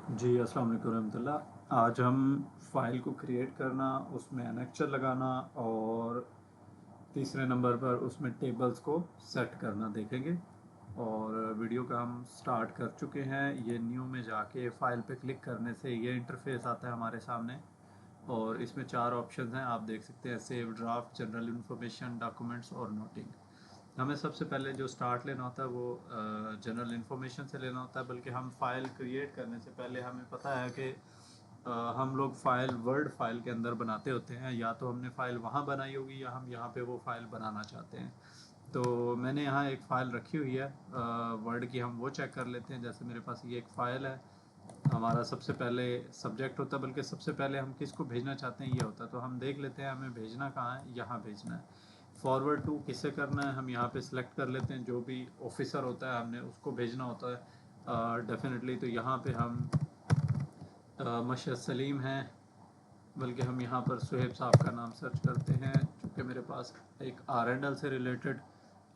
जी, अस्सलाम वालेकुम रहमतुल्लाह। आज हम फ़ाइल को क्रिएट करना, उसमें एनेक्चर लगाना और तीसरे नंबर पर उसमें टेबल्स को सेट करना देखेंगे। और वीडियो का हम स्टार्ट कर चुके हैं। ये न्यू में जाके फ़ाइल पे क्लिक करने से ये इंटरफेस आता है हमारे सामने और इसमें 4 ऑप्शंस हैं, आप देख सकते हैं। Save draft, general information, documents और नोटिंग। हमें सबसे पहले जो स्टार्ट लेना होता है वो जनरल इन्फॉर्मेशन से लेना होता है, बल्कि हम फाइल क्रिएट करने से पहले हमें पता है कि हम लोग फ़ाइल वर्ड फाइल के अंदर बनाते होते हैं। या तो हमने फ़ाइल वहाँ बनाई होगी या हम यहाँ पे वो फ़ाइल बनाना चाहते हैं। तो मैंने यहाँ एक फ़ाइल रखी हुई है वर्ड की, हम वो चेक कर लेते हैं। जैसे मेरे पास ये एक फ़ाइल है, हमारा सबसे पहले सब्जेक्ट होता है, बल्कि सबसे पहले हम किसको भेजना चाहते हैं ये होता है। तो हम देख लेते हैं हमें भेजना कहाँ है, यहाँ भेजना है। फॉरवर्ड टू किससे करना है, हम यहाँ पे सिलेक्ट कर लेते हैं। जो भी ऑफिसर होता है हमने उसको भेजना होता है डेफिनेटली। तो यहाँ पे हम मशहद सलीम हैं, बल्कि हम यहाँ पर सुहेब साहब का नाम सर्च करते हैं। चूँकि मेरे पास एक R&L से रिलेटेड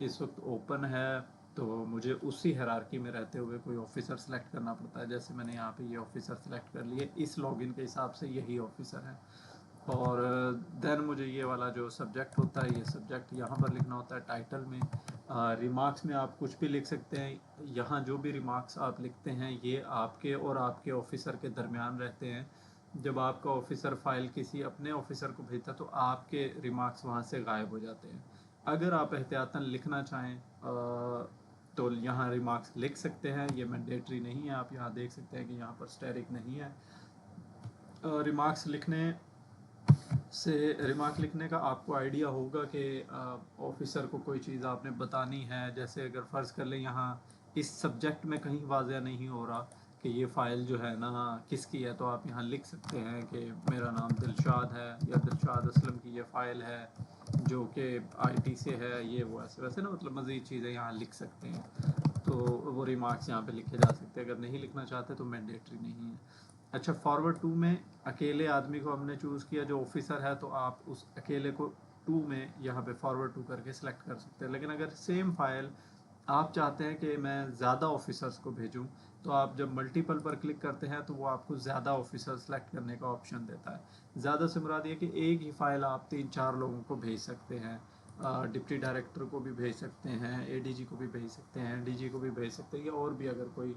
इस वक्त ओपन है, तो मुझे उसी हायरार्की में रहते हुए कोई ऑफिसर सेलेक्ट करना पड़ता है। जैसे मैंने यहाँ पे ये ऑफिसर सेलेक्ट कर लिए, इस लॉगिन के हिसाब से यही ऑफिसर है। और देन मुझे ये वाला जो सब्जेक्ट होता है, ये सब्जेक्ट यहाँ पर लिखना होता है टाइटल में। रिमार्क्स में आप कुछ भी लिख सकते हैं। यहाँ जो भी रिमार्क्स आप लिखते हैं ये आपके और आपके ऑफिसर के दरमियान रहते हैं। जब आपका ऑफिसर फाइल किसी अपने ऑफिसर को भेजता है तो आपके रिमार्क्स वहाँ से गायब हो जाते हैं। अगर आप एहतियातन लिखना चाहें तो यहाँ रिमार्क्स लिख सकते हैं, ये मैंडेटरी नहीं है। आप यहाँ देख सकते हैं कि यहाँ पर स्टेरिक नहीं है। रिमार्क्स लिखने से रिमार्क लिखने का आपको आइडिया होगा कि ऑफिसर को कोई चीज़ आपने बतानी है। जैसे अगर फ़र्ज़ कर लें यहाँ इस सब्जेक्ट में कहीं वाज़ह नहीं हो रहा कि ये फ़ाइल जो है ना किसकी है, तो आप यहाँ लिख सकते हैं कि मेरा नाम दिलशाद है या दिलशाद असलम की ये फ़ाइल है जो कि IT से है। ये वो ऐसे वैसे ना, मतलब मज़ीद चीज़ें यहाँ लिख सकते हैं। तो वो रिमार्क्स यहाँ पे लिखे जा सकते हैं। अगर नहीं लिखना चाहते तो मैंडेटरी नहीं है। अच्छा, फॉरवर्ड टू में अकेले आदमी को हमने चूज़ किया जो ऑफिसर है, तो आप उस अकेले को टू में यहाँ पे फॉरवर्ड टू करके सिलेक्ट कर सकते हैं। लेकिन अगर सेम फाइल आप चाहते हैं कि मैं ज़्यादा ऑफिसर्स को भेजूं, तो आप जब मल्टीपल पर क्लिक करते हैं तो वो आपको ज़्यादा ऑफिसर सेलेक्ट करने का ऑप्शन देता है। ज़्यादा से मुराद ये कि एक ही फ़ाइल आप 3-4 लोगों को भेज सकते हैं। डिप्टी डायरेक्टर को भी भेज सकते हैं, ADG को भी भेज सकते हैं, DG को भी भेज सकते हैं, या और भी अगर कोई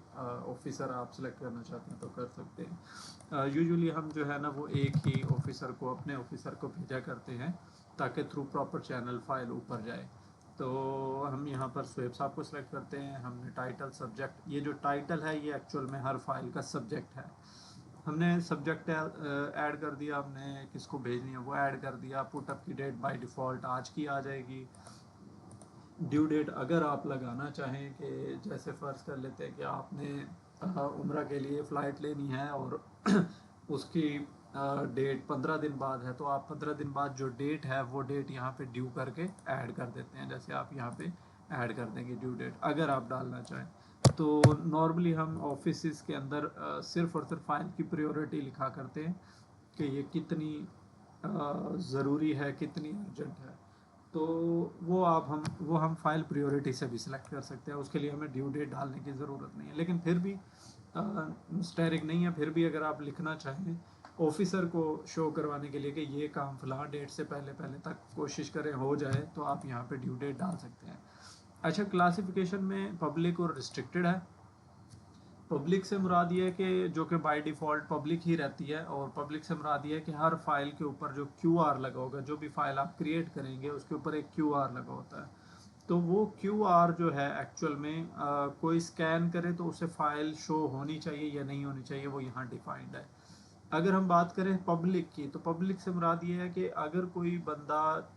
ऑफिसर आप सेलेक्ट करना चाहते हैं तो कर सकते हैं। यूजुअली हम जो है ना वो एक ही ऑफिसर को, अपने ऑफिसर को भेजा करते हैं ताकि थ्रू प्रॉपर चैनल फाइल ऊपर जाए। तो हम यहाँ पर स्वेब साहब को सिलेक्ट करते हैं। हमने टाइटल, सब्जेक्ट, ये जो टाइटल है ये एक्चुअल में हर फाइल का सब्जेक्ट है। हमने सब्जेक्ट ऐड कर दिया, हमने किसको भेजनी है वो ऐड कर दिया। पुटअप की डेट बाय डिफ़ॉल्ट आज की आ जाएगी। ड्यू डेट अगर आप लगाना चाहें कि जैसे फ़र्ज़ कर लेते हैं कि आपने उम्रा के लिए फ़्लाइट लेनी है और उसकी डेट 15 दिन बाद है, तो आप 15 दिन बाद जो डेट है वो डेट यहाँ पे ड्यू करके ऐड कर देते हैं। जैसे आप यहाँ पे ऐड कर देंगे ड्यू डेट अगर आप डालना चाहें। तो नॉर्मली हम ऑफिस के अंदर सिर्फ़ और सिर्फ फाइल की प्रायोरिटी लिखा करते हैं कि ये कितनी ज़रूरी है, कितनी अर्जेंट है। तो वो हम फाइल प्रायोरिटी से भी सिलेक्ट कर सकते हैं। उसके लिए हमें ड्यू डेट डालने की ज़रूरत नहीं है। लेकिन फिर भी स्टेरिक नहीं है। फिर भी अगर आप लिखना चाहें ऑफिसर को शो करवाने के लिए कि ये काम फ़लाँ डेट से पहले पहले तक कोशिश करें हो जाए, तो आप यहाँ पे ड्यू डेट डाल सकते हैं। अच्छा, क्लासिफिकेशन में पब्लिक और रिस्ट्रिक्टेड है। पब्लिक से मुराद ये है कि जो कि बाय डिफ़ॉल्ट पब्लिक ही रहती है, और पब्लिक से मुराद ये है कि हर फाइल के ऊपर जो QR लगा होगा, जो भी फाइल आप क्रिएट करेंगे उसके ऊपर एक QR लगा होता है। तो वो QR जो है एक्चुअल में कोई स्कैन करे तो उसे फाइल शो होनी चाहिए या नहीं होनी चाहिए, वो यहाँ डिफाइंड है। अगर हम बात करें पब्लिक की, तो पब्लिक से मुराद ये है कि अगर कोई बंदा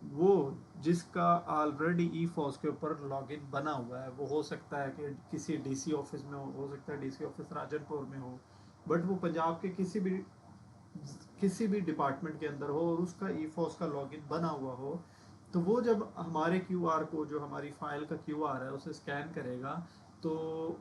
वो जिसका ऑलरेडी ई फॉस के ऊपर लॉगिन बना हुआ है, वो हो सकता है कि किसी DC ऑफिस में हो सकता है DC ऑफिस राजनपुर में हो, बट वो पंजाब के किसी भी डिपार्टमेंट के अंदर हो और उसका ई फॉस का लॉगिन बना हुआ हो, तो वो जब हमारे QR को, जो हमारी फाइल का QR है, उसे स्कैन करेगा, तो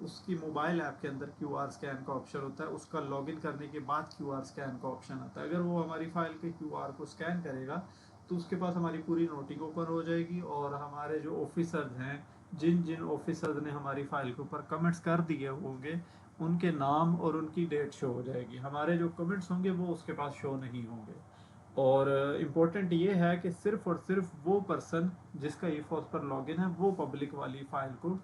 उसकी मोबाइल ऐप के अंदर QR स्कैन का ऑप्शन होता है। उसका लॉगिन करने के बाद QR स्कैन का ऑप्शन आता है। अगर वो हमारी फाइल के QR को स्कैन करेगा तो उसके पास हमारी पूरी नोटिंग ओपन हो जाएगी, और हमारे जो ऑफिसर्स हैं, जिन जिन ऑफिसर्स ने हमारी फाइल के ऊपर कमेंट्स कर दिए होंगे, उनके नाम और उनकी डेट शो हो जाएगी, हमारे जो कमेंट्स होंगे वो उसके पास शो नहीं होंगे। और इम्पोर्टेंट ये है कि सिर्फ और सिर्फ वो पर्सन जिसका ईफॉस पर लॉगिन है वो पब्लिक वाली फाइल को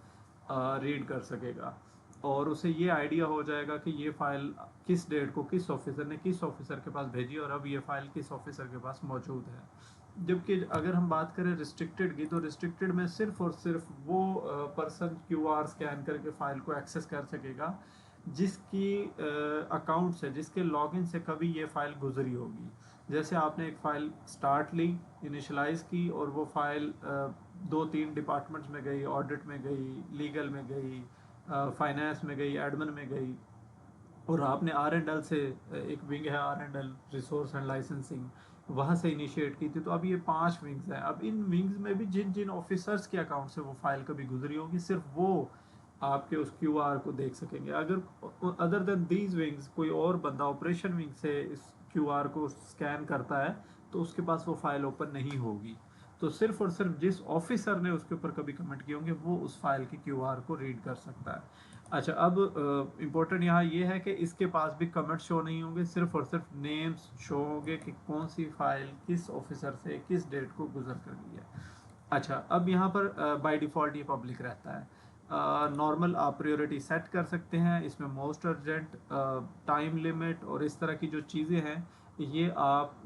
रीड कर सकेगा, और उसे ये आइडिया हो जाएगा कि ये फाइल किस डेट को किस ऑफिसर ने किस ऑफिसर के पास भेजी और अब ये फाइल किस ऑफिसर के पास मौजूद है। जबकि अगर हम बात करें रिस्ट्रिक्टेड की, तो रिस्ट्रिक्टेड में सिर्फ और सिर्फ वो पर्सन क्यूआर स्कैन करके फाइल को एक्सेस कर सकेगा जिसकी अकाउंट से, जिसके लॉगिन से कभी ये फाइल गुजरी होगी। जैसे आपने एक फ़ाइल स्टार्ट ली, इनिशलाइज की, और वो फाइल दो तीन डिपार्टमेंट्स में गई, ऑडिट में गई, लीगल में गई, फाइनेंस में गई, एडमिन में गई, और आपने R&L से, एक विंग है R&L, रिसोर्स एंड लाइसेंसिंग, वहाँ से इनिशिएट की थी। तो अब ये 5 विंग्स हैं। अब इन विंग्स में भी जिन जिन ऑफिसर्स के अकाउंट से वो फाइल कभी गुजरी होगी, सिर्फ वो आपके उस क्यूआर को देख सकेंगे। अगर अदर देन दीज विंग्स कोई और बंदा ऑपरेशन विंग से इस क्यूआर को स्कैन करता है तो उसके पास वो फाइल ओपन नहीं होगी। तो सिर्फ और सिर्फ जिस ऑफिसर ने उसके ऊपर कभी कमेंट किए होंगे वो उस फाइल के क्यूआर को रीड कर सकता है। अच्छा, अब इम्पोर्टेंट यहाँ ये है कि इसके पास भी कमेंट शो नहीं होंगे, सिर्फ और सिर्फ नेम्स शो होंगे कि कौन सी फाइल किस ऑफिसर से किस डेट को गुजर कर गई है। अच्छा, अब यहाँ पर बाय डिफ़ॉल्ट ये पब्लिक रहता है। नॉर्मल आप प्रायोरिटी सेट कर सकते हैं, इसमें मोस्ट अर्जेंट, टाइम लिमिट और इस तरह की जो चीज़ें हैं ये आप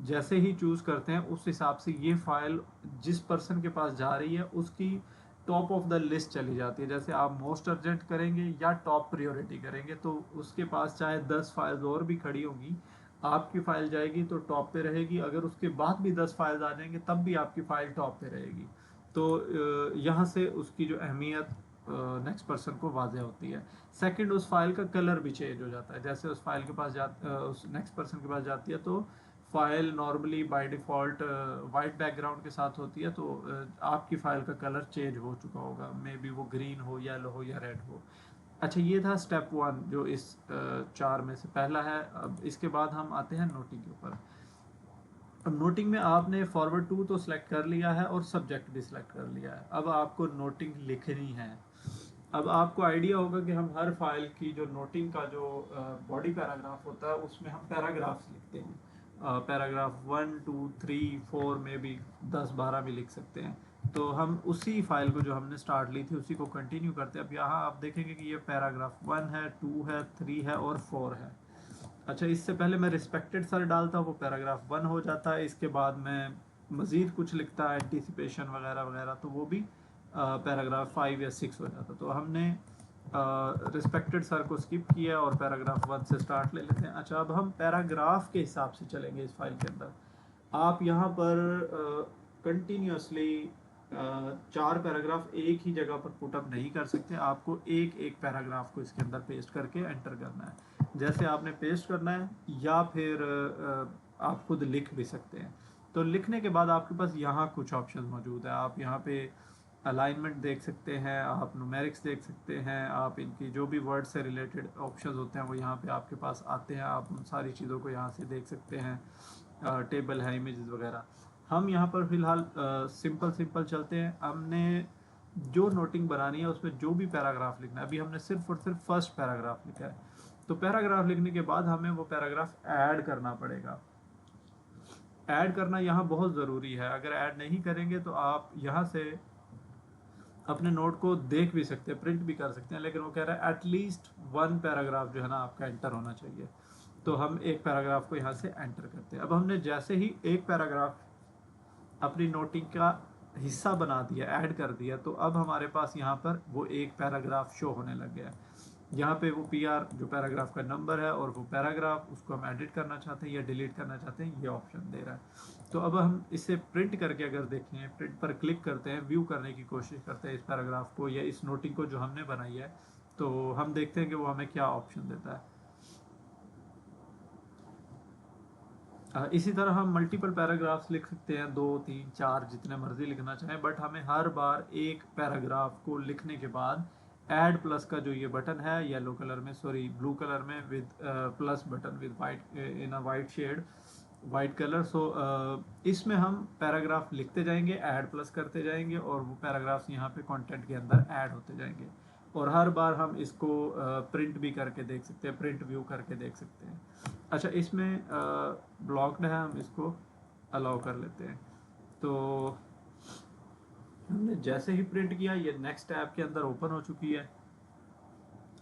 जैसे ही चूज़ करते हैं उस हिसाब से ये फाइल जिस पर्सन के पास जा रही है उसकी टॉप ऑफ द लिस्ट चली जाती है। जैसे आप मोस्ट अर्जेंट करेंगे या टॉप प्रायोरिटी करेंगे तो उसके पास चाहे 10 फाइल्स और भी खड़ी होंगी, आपकी फ़ाइल जाएगी तो टॉप पे रहेगी। अगर उसके बाद भी 10 फाइल्स आ जाएंगे तब भी आपकी फ़ाइल टॉप पे रहेगी। तो यहाँ से उसकी जो अहमियत नेक्स्ट पर्सन को वाज़ेह होती है। सेकंड, उस फाइल का कलर भी चेंज हो जाता है। जैसे उस फाइल के पास उस नेक्स्ट पर्सन के पास जाती है तो file normally by default white background के साथ होती है, तो आपकी फ़ाइल का कलर चेंज हो चुका होगा, मे बी वो ग्रीन हो, येलो हो या रेड हो। अच्छा, ये था स्टेप 1 जो इस 4 में से पहला है। अब इसके बाद हम आते हैं नोटिंग के ऊपर। अब नोटिंग में आपने फॉरवर्ड टू तो सिलेक्ट कर लिया है और सब्जेक्ट भी सिलेक्ट कर लिया है। अब आपको नोटिंग लिखनी है। अब आपको आइडिया होगा कि हम हर फाइल की जो नोटिंग का जो बॉडी पैराग्राफ होता है उसमें हम पैराग्राफ्स लिखते हैं। पैराग्राफ 1 2 3 4 में भी 10 12 भी लिख सकते हैं। तो हम उसी फाइल को जो हमने स्टार्ट ली थी उसी को कंटिन्यू करते हैं। अब यहाँ आप देखेंगे कि ये पैराग्राफ 1 है, 2 है, 3 है और 4 है। अच्छा, इससे पहले मैं रिस्पेक्टेड सर डालता, वो पैराग्राफ 1 हो जाता है। इसके बाद मैं मज़ीद कुछ लिखता, एंटीसिपेशन वगैरह वगैरह, तो वो भी पैराग्राफ 5 या 6 हो जाता। तो हमने रिस्पेक्टेड सर को स्किप किया और पैराग्राफ 1 से स्टार्ट ले लेते हैं। अच्छा, अब हम पैराग्राफ के हिसाब से चलेंगे इस फाइल के अंदर। आप यहाँ पर कंटिन्यूसली 4 पैराग्राफ एक ही जगह पर पुटअप नहीं कर सकते। आपको एक एक पैराग्राफ को इसके अंदर पेस्ट करके एंटर करना है। जैसे आपने पेस्ट करना है या फिर आप खुद लिख भी सकते हैं। तो लिखने के बाद आपके पास यहाँ कुछ ऑप्शन मौजूद है। आप यहाँ पे अलाइनमेंट देख सकते हैं, आप न्यूमेरिक्स देख सकते हैं, आप इनकी जो भी वर्ड से रिलेटेड ऑप्शंस होते हैं वो यहाँ पे आपके पास आते हैं। आप उन सारी चीज़ों को यहाँ से देख सकते हैं, टेबल है, इमेजेस वगैरह। हम यहाँ पर फ़िलहाल सिंपल चलते हैं। हमने जो नोटिंग बनानी है उसमें जो भी पैराग्राफ लिखना है, अभी हमने सिर्फ और सिर्फ फर्स्ट पैराग्राफ लिखा है। तो पैराग्राफ लिखने के बाद हमें वो पैराग्राफ ऐड करना पड़ेगा। ऐड करना यहाँ बहुत ज़रूरी है। अगर ऐड नहीं करेंगे तो आप यहाँ से अपने नोट को देख भी सकते हैं, प्रिंट भी कर सकते हैं, लेकिन वो कह रहा है एटलीस्ट 1 पैराग्राफ जो है ना आपका एंटर होना चाहिए। तो हम एक पैराग्राफ को यहाँ से एंटर करते हैं। अब हमने जैसे ही एक पैराग्राफ अपनी नोटिंग का हिस्सा बना दिया, ऐड कर दिया, तो अब हमारे पास यहाँ पर वो एक पैराग्राफ शो होने लग गया है। यहाँ पे वो PR जो पैराग्राफ का नंबर है और वो पैराग्राफ, उसको हम एडिट करना चाहते हैं या डिलीट करना चाहते हैं, ये ऑप्शन दे रहा है। तो अब हम इसे प्रिंट करके अगर देखें, प्रिंट पर क्लिक करते हैं, व्यू करने की कोशिश करते हैं इस पैराग्राफ को या इस नोटिंग को जो हमने बनाई है, तो हम देखते हैं कि वो हमें क्या ऑप्शन देता है। इसी तरह हम मल्टीपल पैराग्राफ्स लिख सकते हैं, 2 3 4 जितने मर्जी लिखना चाहें, बट हमें हर बार एक पैराग्राफ को लिखने के बाद ऐड प्लस का जो ये बटन है येलो कलर में, सॉरी ब्लू कलर में with plus button with white in a white shade, white colour. So इसमें हम पैराग्राफ लिखते जाएंगे, ऐड प्लस करते जाएंगे और वो पैराग्राफ्स यहाँ पे कंटेंट के अंदर ऐड होते जाएंगे। और हर बार हम इसको प्रिंट भी करके देख सकते हैं, प्रिंट व्यू करके देख सकते हैं। अच्छा, इसमें ब्लॉक्ड है, हम इसको अलाउ कर लेते हैं। तो हमने जैसे ही प्रिंट किया ये नेक्स्ट टैब के अंदर ओपन हो चुकी है,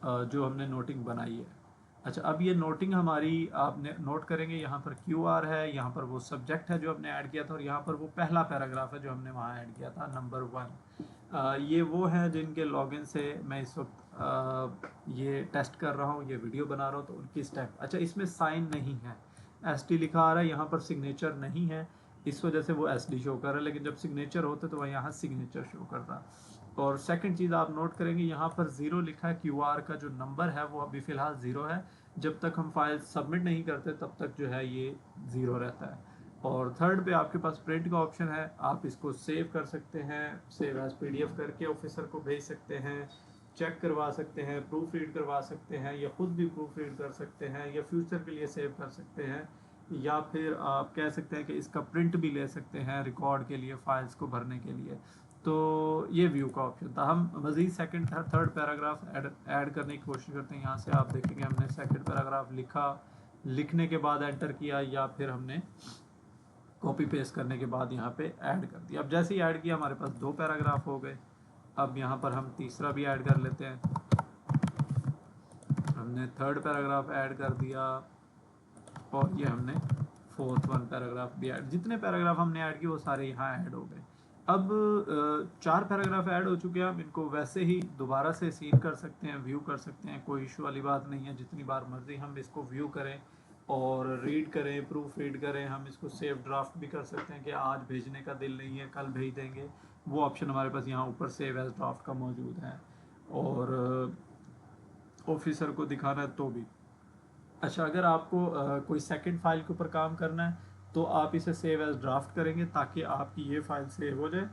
जो हमने नोटिंग बनाई है। अच्छा, अब ये नोटिंग हमारी आपने नोट करेंगे, यहाँ पर QR है, यहाँ पर वो सब्जेक्ट है जो हमने ऐड किया था, और यहाँ पर वो पहला पैराग्राफ है जो हमने वहाँ ऐड किया था, नंबर 1। ये वो हैं जिनके लॉगिन से मैं इस वक्त ये टेस्ट कर रहा हूँ, ये वीडियो बना रहा हूँ, तो उनकी स्टेप। अच्छा, इसमें साइन नहीं है, SD लिखा आ रहा है, यहाँ पर सिग्नेचर नहीं है, इस वजह से वो SD शो कर रहा है, लेकिन जब सिग्नेचर होते तो वह यहाँ सिग्नेचर शो करता। और सेकंड चीज़ आप नोट करेंगे, यहाँ पर 0 लिखा है, QR का जो नंबर है वो अभी फ़िलहाल 0 है। जब तक हम फाइल सबमिट नहीं करते तब तक जो है ये 0 रहता है। और थर्ड पे आपके पास प्रिंट का ऑप्शन है, आप इसको सेव कर सकते हैं, सेव एज PDF करके ऑफिसर को भेज सकते हैं, चेक करवा सकते हैं, प्रूफ रीड करवा सकते हैं, या खुद भी प्रूफ रीड कर सकते हैं, या फ्यूचर के लिए सेव कर सकते हैं, या फिर आप कह सकते हैं कि इसका प्रिंट भी ले सकते हैं रिकॉर्ड के लिए, फाइल्स को भरने के लिए। तो ये व्यू का ऑप्शन था। हम मज़ीद सेकंड थर्ड पैराग्राफ ऐड करने की कोशिश करते हैं। यहाँ से आप देखेंगे हमने सेकंड पैराग्राफ लिखा, लिखने के बाद एंटर किया, या फिर हमने कॉपी पेस्ट करने के बाद यहाँ पे ऐड कर दिया। अब जैसे ही ऐड किया हमारे पास 2 पैराग्राफ हो गए। अब यहाँ पर हम तीसरा भी ऐड कर लेते हैं, हमने थर्ड पैराग्राफ ऐड कर दिया, और ये हमने फोर्थ 1 पैराग्राफ भी ऐड, जितने पैराग्राफ हमने ऐड किए वो सारे यहाँ ऐड हो गए। अब 4 पैराग्राफ ऐड हो चुके हैं, हम इनको वैसे ही दोबारा से सीन कर सकते हैं, व्यू कर सकते हैं, कोई इशू वाली बात नहीं है। जितनी बार मर्जी हम इसको व्यू करें और रीड करें, प्रूफ रीड करें, हम इसको सेव ड्राफ्ट भी कर सकते हैं कि आज भेजने का दिल नहीं है, कल भेज देंगे, वो ऑप्शन हमारे पास यहाँ ऊपर सेव एज ड्राफ्ट का मौजूद है। और ऑफिसर को दिखाना है तो भी। अच्छा, अगर आपको कोई सेकंड फाइल के ऊपर काम करना है तो आप इसे सेव एज ड्राफ्ट करेंगे, ताकि आपकी ये फाइल सेव हो जाए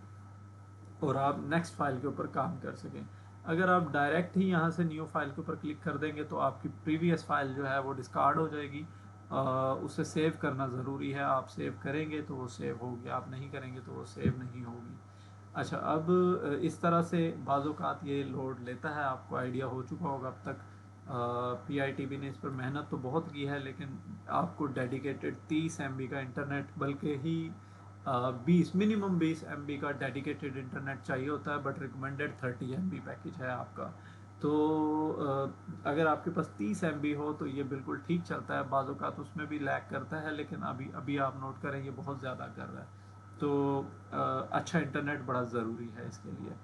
और आप नेक्स्ट फाइल के ऊपर काम कर सकें। अगर आप डायरेक्ट ही यहाँ से न्यू फाइल के ऊपर क्लिक कर देंगे तो आपकी प्रीवियस फाइल जो है वो डिस्कार्ड हो जाएगी। उसे सेव करना ज़रूरी है, आप सेव करेंगे तो वो सेव होगी, आप नहीं करेंगे तो वो सेव नहीं होगी। अच्छा, अब इस तरह से बाज़-औक़ात ये लोड लेता है, आपको आइडिया हो चुका होगा अब तक। PITB ने इस पर मेहनत तो बहुत की है, लेकिन आपको डेडिकेटेड 30 MB का इंटरनेट, बल्कि ही 20 मिनिमम 20 MB का डेडिकेटेड इंटरनेट चाहिए होता है, बट रिकमेंडेड 30 MB पैकेज है आपका। तो अगर आपके पास 30 MB हो तो ये बिल्कुल ठीक चलता है, बाज़ औक़ात उसमें भी लैग करता है, लेकिन अभी आप नोट करें ये बहुत ज़्यादा कर रहा है। तो अच्छा इंटरनेट बड़ा ज़रूरी है इसके लिए।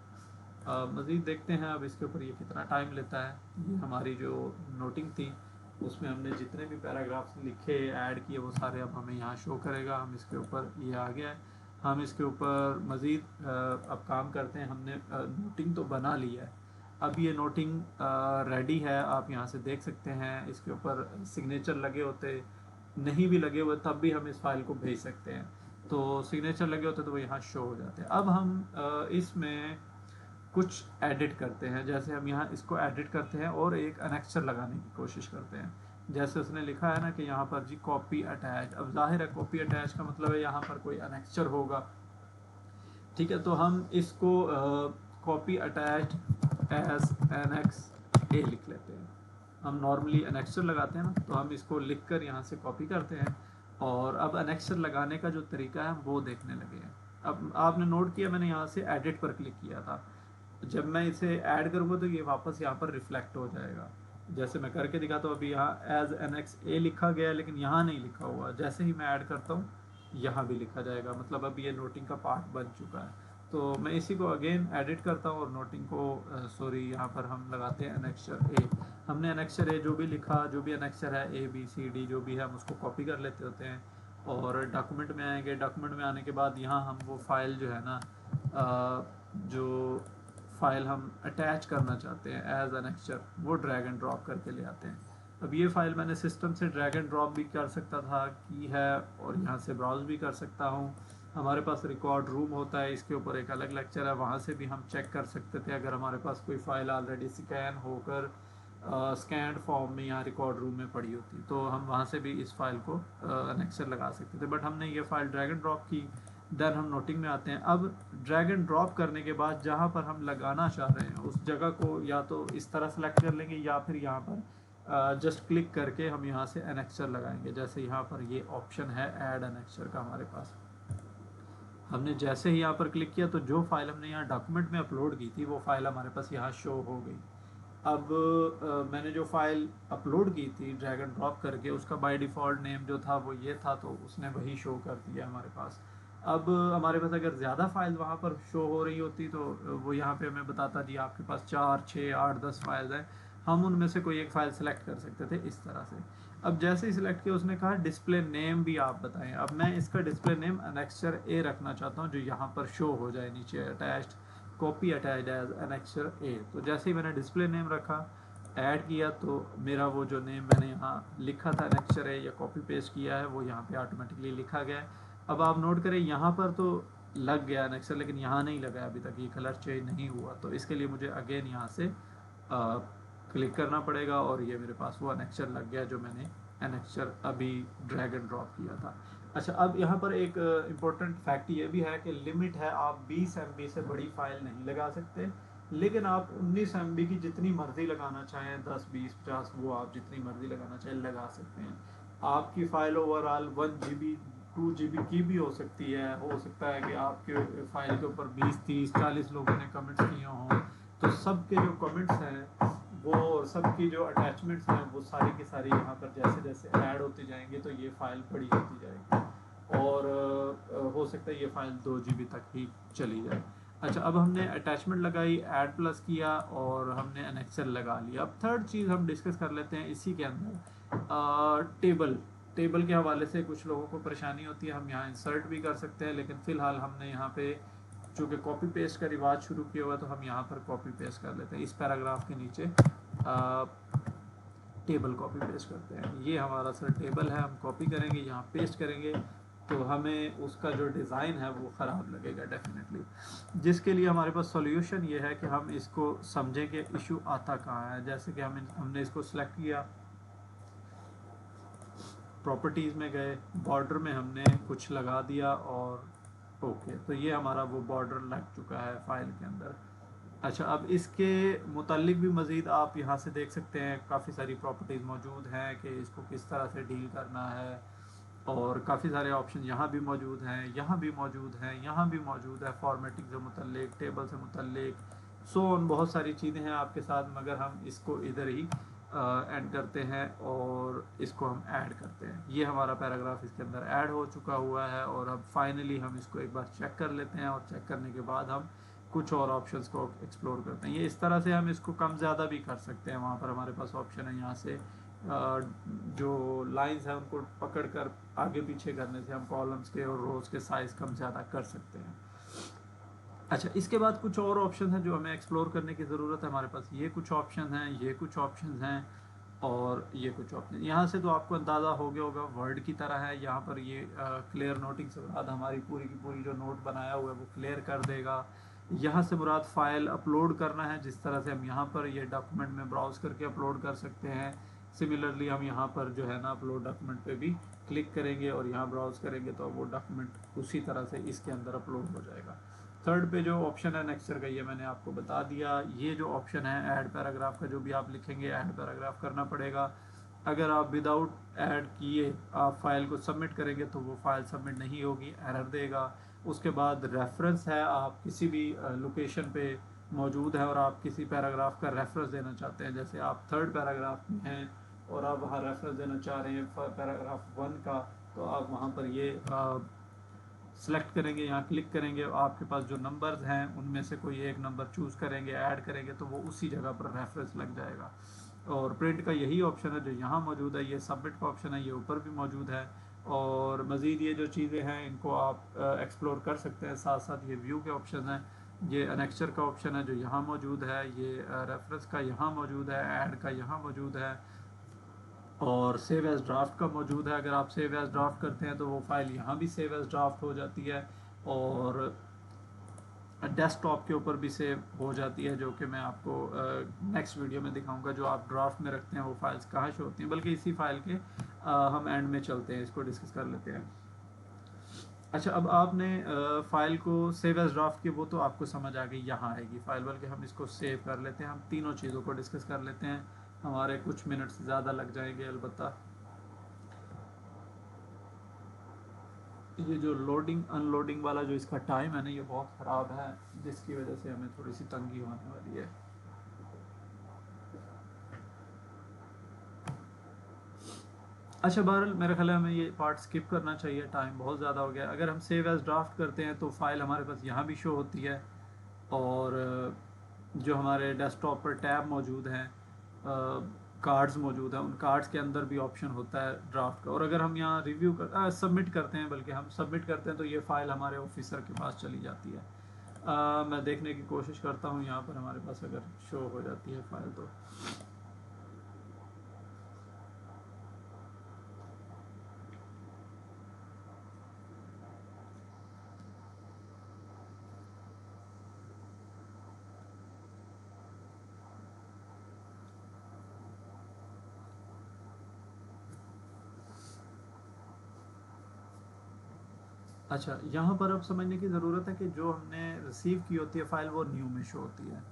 मज़ीद देखते हैं अब इसके ऊपर ये कितना टाइम लेता है। ये हमारी जो नोटिंग थी उसमें हमने जितने भी पैराग्राफ्स लिखे, ऐड किए, वो सारे अब हमें यहाँ शो करेगा। हम इसके ऊपर, ये आ गया है, हम इसके ऊपर मज़ीद अब काम करते हैं। हमने नोटिंग तो बना ली है, अब ये नोटिंग रेडी है, आप यहाँ से देख सकते हैं। इसके ऊपर सिग्नेचर लगे होते, नहीं भी लगे हुए तब भी हम इस फाइल को भेज सकते हैं। तो सिग्नेचर लगे होते तो वो यहाँ शो हो जाते हैं। अब हम इसमें कुछ एडिट करते हैं, जैसे हम यहाँ इसको एडिट करते हैं और एक अनेक्सर लगाने की कोशिश करते हैं। जैसे उसने लिखा है ना कि यहाँ पर जी कॉपी अटैच, अब जाहिर है कॉपी अटैच का मतलब है यहाँ पर कोई अनेक्सर होगा, ठीक है। तो हम इसको कॉपी अटैच एज एनेक्स ए लिख लेते हैं। हम नॉर्मली अनेक्सर लगाते हैं ना, तो हम इसको लिख कर यहाँ से कॉपी करते हैं, और अब अनेक्सर लगाने का जो तरीका है वो देखने लगे हैं। अब आपने नोट किया मैंने यहाँ से एडिट पर क्लिक किया था, जब मैं इसे ऐड करूँगा तो ये वापस यहाँ पर रिफ्लेक्ट हो जाएगा। जैसे मैं करके दिखाता हूँ, अभी यहाँ एज एनेक्स ए लिखा गया है, लेकिन यहाँ नहीं लिखा हुआ। जैसे ही मैं ऐड करता हूँ यहाँ भी लिखा जाएगा, मतलब अब ये नोटिंग का पार्ट बन चुका है। तो मैं इसी को अगेन एडिट करता हूँ और नोटिंग को सॉरी यहाँ पर हम लगाते हैं अनेक्सर ए। हमने अनेक्सर ए जो भी लिखा, जो भी अनेक्सर है ABCD जो भी है, हम उसको कॉपी कर लेते होते हैं और डॉक्यूमेंट में आएंगे। डॉक्यूमेंट में आने के बाद यहाँ हम वो फाइल जो है ना, जो फाइल हम अटैच करना चाहते हैं एज अनेक्सर, वो ड्रैग एंड ड्रॉप करके ले आते हैं। अब ये फाइल मैंने सिस्टम से ड्रैग एंड ड्रॉप भी कर सकता था, की है, और यहाँ से ब्राउज भी कर सकता हूँ। हमारे पास रिकॉर्ड रूम होता है, इसके ऊपर एक अलग लेक्चर है, वहाँ से भी हम चेक कर सकते थे अगर हमारे पास कोई फ़ाइल ऑलरेडी स्कैन होकर स्कैंड फॉर्म में यहाँ रिकॉर्ड रूम में पड़ी होती, तो हम वहाँ से भी इस फाइल को अनेक्सर लगा सकते थे। बट हमने ये फ़ाइल ड्रैग एंड ड्रॉप की, देन हम नोटिंग में आते हैं। अब ड्रैग एंड ड्रॉप करने के बाद जहाँ पर हम लगाना चाह रहे हैं उस जगह को या तो इस तरह सेलेक्ट कर लेंगे या फिर यहाँ पर जस्ट क्लिक करके हम यहाँ से एनेक्चर लगाएंगे। जैसे यहाँ पर ये ऑप्शन है ऐड एनेक्चर का हमारे पास, हमने जैसे ही यहाँ पर क्लिक किया तो जो फाइल हमने यहाँ डॉक्यूमेंट में अपलोड की थी वो फाइल हमारे पास यहाँ शो हो गई। अब मैंने जो फाइल अपलोड की थी ड्रैग एंड ड्रॉप करके, उसका बाय डिफ़ॉल्ट नेम जो था वो ये था, तो उसने वही शो कर दिया हमारे पास। अब हमारे पास अगर ज़्यादा फाइल वहाँ पर शो हो रही होती तो वो यहाँ पे हमें बताता जी आपके पास 4, 6, 8, 10 फाइल्स हैं, हम उनमें से कोई एक फ़ाइल सेलेक्ट कर सकते थे इस तरह से। अब जैसे ही सिलेक्ट किया उसने कहा डिस्प्ले नेम भी आप बताएं। अब मैं इसका डिस्प्ले नेम एनेक्चर ए रखना चाहता हूँ जो यहाँ पर शो हो जाए नीचे, attached copy attached as annexure A. तो जैसे ही मैंने डिस्प्ले नेम रखा, ऐड किया, तो मेरा वो जो नेम मैंने यहाँ लिखा था एनेक्चर ए या कॉपी पेस्ट किया है वो यहाँ पे ऑटोमेटिकली लिखा गया है। अब आप नोट करें यहाँ पर तो लग गया एनेक्चर, लेकिन यहाँ नहीं लगा अभी तक, ये कलर चेंज नहीं हुआ। तो इसके लिए मुझे अगेन यहाँ से क्लिक करना पड़ेगा और ये मेरे पास वो एनेक्चर लग गया जो मैंने एनेक्चर अभी ड्रैग एंड ड्रॉप किया था। अच्छा, अब यहाँ पर एक इम्पोर्टेंट फैक्ट ये भी है कि लिमिट है, आप 20 MB से बड़ी फाइल नहीं लगा सकते, लेकिन आप 19 MB की जितनी मर्जी लगाना चाहें, 10, 20, 50, वो आप जितनी मर्जी लगाना चाहें लगा सकते हैं। आपकी फाइल ओवरऑल 1 GB 2 GB की भी हो सकती है। हो सकता है कि आपके फाइल के ऊपर 20, 30, 40 लोगों ने कमेंट्स किए हों, तो सबके जो कमेंट्स हैं वो, सबकी जो अटैचमेंट्स हैं वो सारी की सारी यहाँ पर जैसे जैसे ऐड होती जाएंगे तो ये फाइल बड़ी होती जाएगी और हो सकता है ये फाइल 2 GB तक ही चली जाए। अच्छा, अब हमने अटैचमेंट लगाई, ऐड प्लस किया और हमने एनेक्चर लगा लिया। अब थर्ड चीज़ हम डिस्कस कर लेते हैं इसी के अंदर, टेबल के हवाले से कुछ लोगों को परेशानी होती है। हम यहाँ इंसर्ट भी कर सकते हैं, लेकिन फ़िलहाल हमने यहाँ पे चूँकि कॉपी पेस्ट का रिवाज शुरू किया हुआ तो हम यहाँ पर कॉपी पेस्ट कर लेते हैं। इस पैराग्राफ के नीचे टेबल कॉपी पेस्ट करते हैं। ये हमारा सर टेबल है, हम कॉपी करेंगे, यहाँ पेस्ट करेंगे तो हमें उसका जो डिज़ाइन है वो ख़राब लगेगा डेफिनेटली, जिसके लिए हमारे पास सॉल्यूशन ये है कि हम इसको समझें कि इशू आता कहाँ है। जैसे कि हमने इसको सिलेक्ट किया, प्रॉपर्टीज़ में गए, बॉर्डर में हमने कुछ लगा दिया और ओके, तो ये हमारा वो बॉर्डर लग चुका है फाइल के अंदर। अच्छा, अब इसके मुतालिक भी मज़ीद आप यहाँ से देख सकते हैं, काफ़ी सारी प्रॉपर्टीज़ मौजूद हैं कि इसको किस तरह से डील करना है, और काफ़ी सारे ऑप्शन यहाँ भी मौजूद हैं, यहाँ भी मौजूद हैं, यहाँ भी मौजूद है, फॉर्मेटिंग से मुतल्लिक, टेबल से मुतल्लिक, सो ऑन, बहुत सारी चीज़ें हैं आपके साथ। मगर हम इसको इधर ही एंड करते हैं और इसको हम ऐड करते हैं। ये हमारा पैराग्राफ इसके अंदर ऐड हो चुका हुआ है और अब फाइनली हम इसको एक बार चेक कर लेते हैं और चेक करने के बाद हम कुछ और ऑप्शंस को एक्सप्लोर करते हैं। ये इस तरह से हम इसको कम ज़्यादा भी कर सकते हैं। वहाँ पर हमारे पास ऑप्शन है, यहाँ से जो लाइंस हैं उनको पकड़ कर आगे पीछे करने से हम कॉलम्स के और रोज़ के साइज़ कम ज़्यादा कर सकते हैं। अच्छा, इसके बाद कुछ और ऑप्शन हैं जो हमें एक्सप्लोर करने की ज़रूरत है। हमारे पास ये कुछ ऑप्शन हैं, ये कुछ ऑप्शन हैं और ये कुछ ऑप्शन। यहाँ से तो आपको अंदाज़ा हो गया होगा, वर्ड की तरह है। यहाँ पर ये क्लियर नोटिंग से मुराद हमारी पूरी की पूरी जो नोट बनाया हुआ है वो क्लियर कर देगा। यहाँ से मुराद फ़ाइल अपलोड करना है, जिस तरह से हम यहाँ पर ये डॉक्यूमेंट में ब्राउज़ करके अपलोड कर सकते हैं। सिमिलरली हम यहाँ पर जो है ना अपलोड डॉक्यूमेंट पे भी क्लिक करेंगे और यहाँ ब्राउज़ करेंगे तो वो डॉक्यूमेंट उसी तरह से इसके अंदर अपलोड हो जाएगा। थर्ड पे जो ऑप्शन है नेक्स्टर का, ये मैंने आपको बता दिया। ये जो ऑप्शन है ऐड पैराग्राफ का, जो भी आप लिखेंगे ऐड पैराग्राफ करना पड़ेगा। अगर आप विदाउट ऐड किए आप फाइल को सबमिट करेंगे तो वो फाइल सबमिट नहीं होगी, एरर देगा। उसके बाद रेफरेंस है, आप किसी भी लोकेशन पे मौजूद है और आप किसी पैराग्राफ का रेफरेंस देना चाहते हैं, जैसे आप थर्ड पैराग्राफ में हैं और आप वहाँ रेफरेंस देना चाह रहे हैं पैराग्राफ 1 का, तो आप वहाँ पर ये सेलेक्ट करेंगे, यहाँ क्लिक करेंगे, आपके पास जो नंबर्स हैं उनमें से कोई एक नंबर चूज़ करेंगे, ऐड करेंगे तो वो उसी जगह पर रेफरेंस लग जाएगा। और प्रिंट का यही ऑप्शन है जो यहाँ मौजूद है, ये सबमिट का ऑप्शन है, ये ऊपर भी मौजूद है। और मज़ीद ये जो चीज़ें हैं इनको आप एक्सप्लोर कर सकते हैं। साथ साथ ये व्यू के ऑप्शन है, ये अनेक्चर का ऑप्शन है जो यहाँ मौजूद है, ये रेफरेंस का यहाँ मौजूद है, ऐड का यहाँ मौजूद है और सेव एज़ ड्राफ्ट का मौजूद है। अगर आप सेव एज़ ड्राफ्ट करते हैं तो वो फाइल यहाँ भी सेव एज़ ड्राफ्ट हो जाती है और डेस्कटॉप के ऊपर भी सेव हो जाती है, जो कि मैं आपको नेक्स्ट वीडियो में दिखाऊंगा। जो आप ड्राफ्ट में रखते हैं वो फाइल्स कहाँ शो होती हैं, बल्कि इसी फाइल के हम एंड में चलते हैं, इसको डिस्कस कर लेते हैं। अच्छा, अब आपने फाइल को सेव एज ड्राफ्ट की, वो तो आपको समझ आ गई, यहाँ आएगी फाइल, बल्कि हम इसको सेव कर लेते हैं। हम तीनों चीज़ों को डिस्कस कर लेते हैं, हमारे कुछ मिनट्स ज़्यादा लग जाएंगे अलबत्ता। ये जो लोडिंग अनलोडिंग वाला जो इसका टाइम है ना, ये बहुत ख़राब है, जिसकी वजह से हमें थोड़ी सी तंगी होने वाली है। अच्छा, बहरहाल मेरे ख्याल है हमें ये पार्ट स्किप करना चाहिए, टाइम बहुत ज़्यादा हो गया। अगर हम सेव एज ड्राफ्ट करते हैं तो फाइल हमारे पास यहाँ भी शो होती है, और जो हमारे डेस्कटॉप पर टैब मौजूद हैं, कार्ड्स मौजूद हैं, उन कार्ड्स के अंदर भी ऑप्शन होता है ड्राफ्ट का। और अगर हम यहाँ रिव्यू कर सबमिट करते हैं, बल्कि हम सबमिट करते हैं, तो ये फ़ाइल हमारे ऑफिसर के पास चली जाती है। मैं देखने की कोशिश करता हूँ यहाँ पर हमारे पास अगर शो हो जाती है फ़ाइल तो। अच्छा, यहाँ पर अब समझने की ज़रूरत है कि जो हमने रिसीव की होती है फ़ाइल, वो न्यू में शो होती है।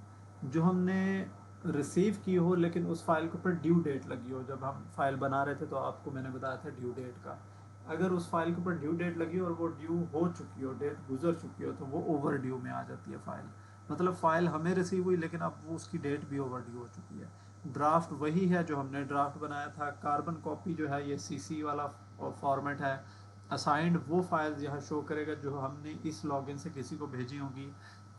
जो हमने रिसीव की हो लेकिन उस फाइल के ऊपर ड्यू डेट लगी हो, जब हम फाइल बना रहे थे तो आपको मैंने बताया था ड्यू डेट का, अगर उस फाइल के ऊपर ड्यू डेट लगी हो और वो ड्यू हो चुकी हो, डेट गुजर चुकी हो, तो वो ओवर ड्यू में आ जाती है फ़ाइल। मतलब फ़ाइल हमें रिसीव हुई लेकिन अब वो उसकी डेट भी ओवर ड्यू हो चुकी है। ड्राफ्ट वही है जो हमने ड्राफ्ट बनाया था। कार्बन कॉपी जो है ये सीसी वाला फॉर्मेट है। असाइंड वो फाइल्स यहाँ शो करेगा जो हमने इस लॉगिन से किसी को भेजी होंगी।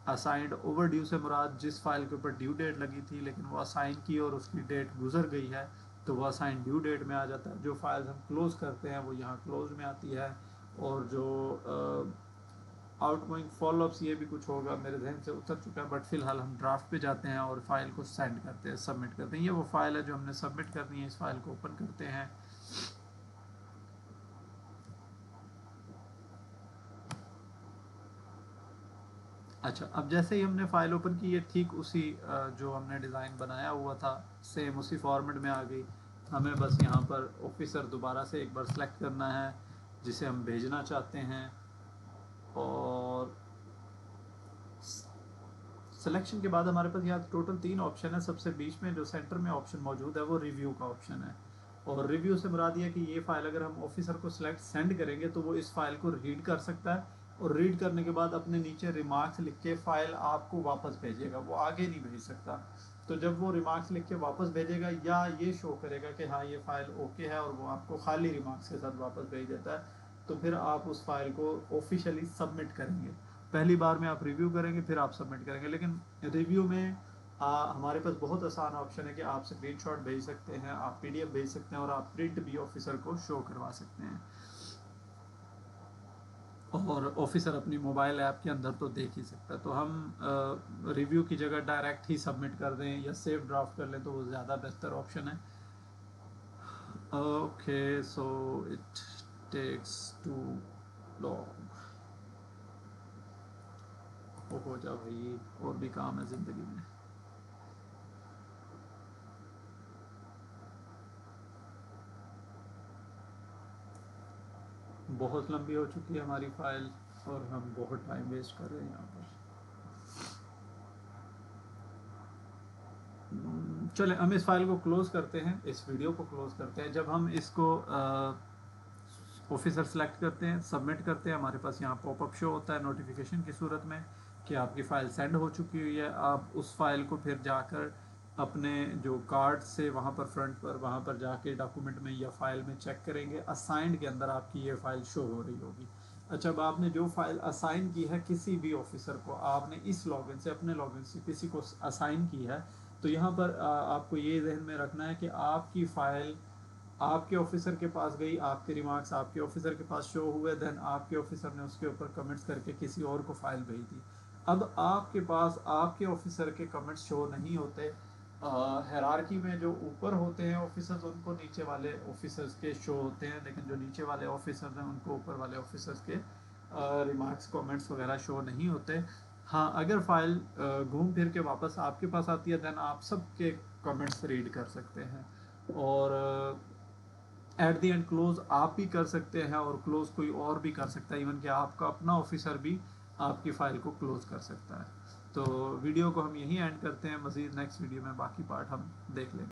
असाइंड ओवर ड्यू से मुराद जिस फाइल के ऊपर ड्यू डेट लगी थी लेकिन वो असाइन की और उसकी डेट गुजर गई है, तो वो असाइन ड्यू डेट में आ जाता है। जो फाइल्स हम क्लोज करते हैं वो यहाँ क्लोज में आती है। और जो आउटगोइंग फॉलोअप्स, ये भी कुछ होगा, मेरे जहन से उतर चुका है, बट फिलहाल हम ड्राफ्ट पे जाते हैं और फाइल को सेंड करते हैं, सबमिट करते हैं। ये वो फाइल है जो हमने सबमिट करनी है। इस फाइल को ओपन करते हैं। अच्छा, अब जैसे ही हमने फाइल ओपन की, ये ठीक उसी जो हमने डिज़ाइन बनाया हुआ था सेम उसी फॉर्मेट में आ गई। हमें बस यहाँ पर ऑफिसर दोबारा से एक बार सेलेक्ट करना है जिसे हम भेजना चाहते हैं, और सिलेक्शन के बाद हमारे पास यहाँ टोटल 3 ऑप्शन है। सबसे बीच में जो सेंटर में ऑप्शन मौजूद है वो रिव्यू का ऑप्शन है। और रिव्यू से मुराद ये कि ये फाइल अगर हम ऑफिसर को सेलेक्ट सेंड करेंगे तो वो इस फाइल को रीड कर सकता है, और रीड करने के बाद अपने नीचे रिमार्क्स लिख के फाइल आपको वापस भेजेगा, वो आगे नहीं भेज सकता। तो जब वो रिमार्क्स लिख के वापस भेजेगा, या ये शो करेगा कि हाँ ये फाइल ओके है, और वो आपको खाली रिमार्क्स के साथ वापस भेज देता है, तो फिर आप उस फाइल को ऑफिशियली सबमिट करेंगे। पहली बार में आप रिव्यू करेंगे, फिर आप सबमिट करेंगे। लेकिन रिव्यू में हमारे पास बहुत आसान ऑप्शन है कि आप स्क्रीनशॉट भेज सकते हैं, आप पीडीएफ भेज सकते हैं, और आप प्रिंट भी ऑफिसर को शो करवा सकते हैं, और ऑफिसर अपनी मोबाइल ऐप के अंदर तो देख ही सकता है। तो हम रिव्यू की जगह डायरेक्ट ही सबमिट कर दें या सेव ड्राफ्ट कर लें तो वो ज़्यादा बेहतर ऑप्शन है। Okay, so it takes too long. हो जा भाई, और भी काम है ज़िंदगी में। बहुत लंबी हो चुकी है हमारी फाइल, और हम बहुत टाइम वेस्ट कर रहे हैं यहाँ पर। चलें, हम इस फाइल को क्लोज करते हैं, इस वीडियो को क्लोज करते हैं। जब हम इसको ऑफिसर सेलेक्ट करते हैं, सबमिट करते हैं, हमारे पास यहाँ पॉपअप शो होता है नोटिफिकेशन की सूरत में कि आपकी फ़ाइल सेंड हो चुकी हुई है। आप उस फाइल को फिर जाकर अपने जो कार्ड से वहाँ पर फ्रंट पर वहाँ पर जाके डॉक्यूमेंट में या फाइल में चेक करेंगे। असाइंड के अंदर आपकी ये फ़ाइल शो हो रही होगी। अच्छा, अब आपने जो फाइल असाइन की है किसी भी ऑफिसर को, आपने इस लॉगिन से, अपने लॉगिन से किसी को असाइन की है, तो यहाँ पर आपको ये जहन में रखना है कि आपकी फ़ाइल आपके ऑफिसर के पास गई, आपके रिमार्क्स आपके ऑफिसर के पास शो हुए, देन आपके ऑफिसर ने उसके ऊपर कमेंट्स करके किसी और को फाइल भेज दी। अब आपके पास आपके ऑफिसर के कमेंट्स शो नहीं होते। हायरार्की में जो ऊपर होते हैं ऑफिसर्स, उनको नीचे वाले ऑफिसर्स के शो होते हैं, लेकिन जो नीचे वाले ऑफिसर्स हैं उनको ऊपर वाले ऑफिसर्स के रिमार्क्स कमेंट्स वगैरह शो नहीं होते। हाँ, अगर फाइल घूम फिर के वापस आपके पास आती है, देन आप सबके कमेंट्स रीड कर सकते हैं। और एट द एंड क्लोज आप भी कर सकते हैं और क्लोज कोई और भी कर सकता है, इवन कि आपका अपना ऑफिसर भी आपकी फाइल को क्लोज कर सकता है। तो वीडियो को हम यहीं एंड करते हैं, मज़ीद नेक्स्ट वीडियो में बाकी पार्ट हम देख लेंगे।